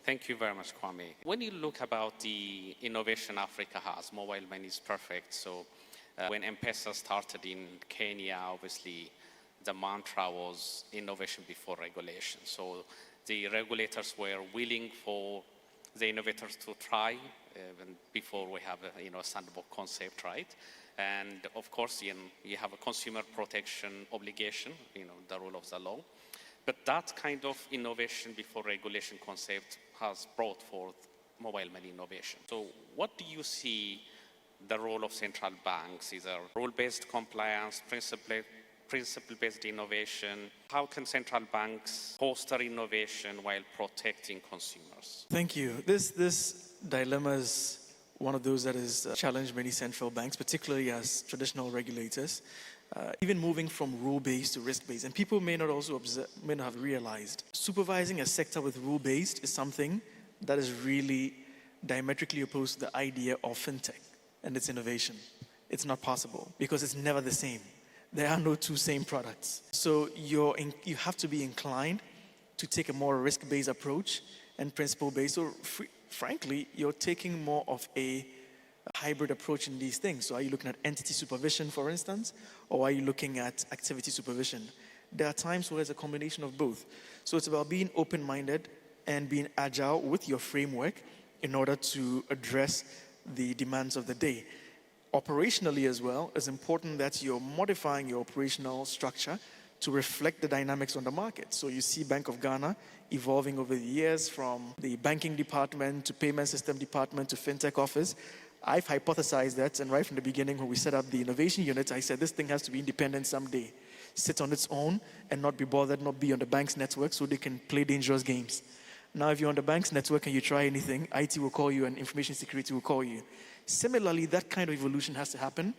Thank you very much, Kwame. When you look about the innovation Africa has, mobile money is perfect. So when M-Pesa started in Kenya, obviously the mantra was innovation before regulation. So the regulators were willing for the innovators to try even before we have a sandbox concept, right? And of course, you have a consumer protection obligation, the rule of the law. But that kind of innovation before regulation concept has brought forth mobile money innovation. So what do you see the role of central banks? Is there rule-based compliance, principle-based innovation? How can central banks foster innovation while protecting consumers? Thank you. This dilemma is one of those that has challenged many central banks, particularly as traditional regulators, even moving from rule-based to risk-based. And people may not have realized supervising a sector with rule-based is something that is really diametrically opposed to the idea of fintech and its innovation. It's not possible because it's never the same. There are no two same products. So you have to be inclined to take a more risk-based approach and principle-based. So frankly, you're taking more of a hybrid approach in these things. So are you looking at entity supervision, for instance, or are you looking at activity supervision? There are times where it's a combination of both. So it's about being open-minded and being agile with your framework in order to address the demands of the day. Operationally as well, it's important that you're modifying your operational structure to reflect the dynamics on the market. So you see Bank of Ghana evolving over the years from the banking department to payment system department to fintech office. I've hypothesized that, and right from the beginning when we set up the innovation unit, I said this thing has to be independent someday, sit on its own and not be bothered, not be on the bank's network so they can play dangerous games. Now, if you're on the bank's network and you try anything, IT will call you and information security will call you. Similarly, that kind of evolution has to happen